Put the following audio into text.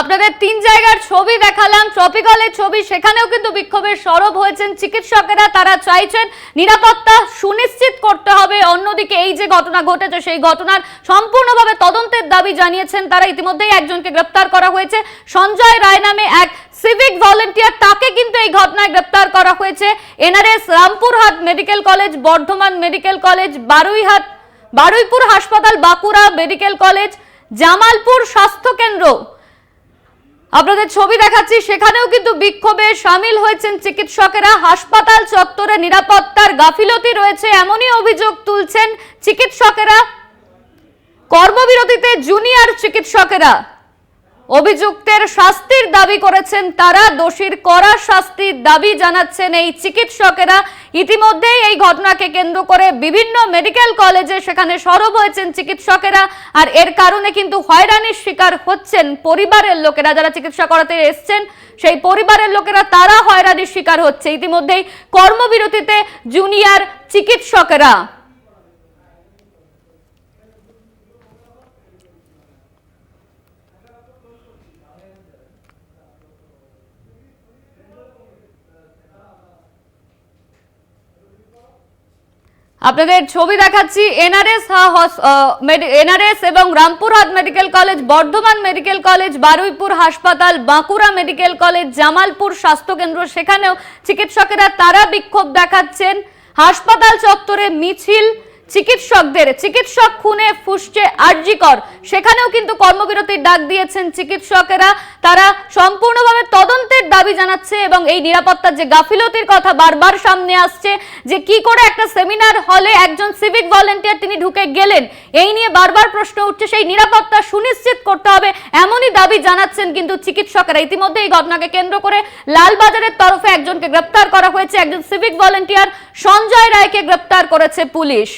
আপনাদের তিন জায়গার ছবি দেখালাম, ট্রপিক্যালের ছবি, সেখানেও কিন্তু বিক্ষোভের সরব হয়েছেন চিকিৎসকেরা। তারা চাইছেন নিরাপত্তা সুনিশ্চিত করতে হবে। অন্যদিকে এই যে ঘটনা ঘটেছে সেই ঘটনার সম্পূর্ণভাবে তদন্তের দাবি জানিয়েছেন তারা। ইতিমধ্যেই একজনকে গ্রেপ্তার করা হয়েছে, সঞ্জয় রায় নামে এক সিভিক ভলেন্টিয়ার, তাকে কিন্তু এই ঘটনায় গ্রেপ্তার করা হয়েছে। NRS Rampurhat medical college, Bardhaman medical college, Baruipur হাসপাতাল, বাঁকুড়া মেডিকেল কলেজ, জামালপুর স্বাস্থ্য কেন্দ্র আপনাদের ছবি দেখাচ্ছি, সেখানেও কিন্তু বিক্ষোভে সামিল হয়েছেন চিকিৎসকেরা। হাসপাতাল চত্বরে নিরাপত্তার গাফিলতি রয়েছে এমনই অভিযোগ তুলছেন চিকিৎসকেরা। কর্মবিরতিতে জুনিয়র চিকিৎসকেরা অভিযুক্তের শাস্তির দাবি করেছেন তারা। দোষীর কড়া শাস্তির দাবি জানাচ্ছেন এই চিকিৎসকেরা। ইতিমধ্যেই এই ঘটনাকে কেন্দ্র করে বিভিন্ন মেডিকেল কলেজে সেখানে সরব হয়েছেন চিকিৎসকেরা। আর এর কারণে কিন্তু হয়রানির শিকার হচ্ছেন পরিবারের লোকেরা, যারা চিকিৎসা করাতে এসছেন সেই পরিবারের লোকেরা, তারা হয়রানির শিকার হচ্ছে। ইতিমধ্যেই কর্মবিরতিতে জুনিয়র চিকিৎসকেরা। আপনাদের ছবি দেখাচ্ছি, এনআরএস এবং Rampurhat medical college, Bardhaman medical college, Baruipur হাসপাতাল, বাঁকুড়া মেডিকেল কলেজ, জামালপুর স্বাস্থ্য কেন্দ্র, সেখানেও চিকিৎসকেরা তারা বিক্ষোভ দেখাচ্ছেন। হাসপাতাল চত্বরে মিছিল, চিকিৎসক খুনে ফুঁসছে আরজিকর, সেখানেও কিন্তু কর্মবিরতির ডাক দিয়েছেন চিকিৎসকেরা। তারা সম্পূর্ণভাবে তদন্তের দাবি জানাচ্ছে এবং এই নিরাপত্তার যে গাফিলতির কথা বারবার সামনে আসছে, যে কি করে একটা সেমিনার হলে একজন সিভিক ভলেন্টিয়ার তিনি ঢুকে গেলেন, এই নিয়ে বারবার প্রশ্ন উঠছে। সেই নিরাপত্তা সুনিশ্চিত করতে হবে এমনই দাবি জানাচ্ছেন কিন্তু চিকিৎসকেরা। ইতিমধ্যে এই ঘটনাকে কেন্দ্র করে লালবাজারের তরফে একজনকে গ্রেপ্তার করা হয়েছে, একজন সিভিক ভলেন্টিয়ার সঞ্জয় রায়কে গ্রেপ্তার করেছে পুলিশ।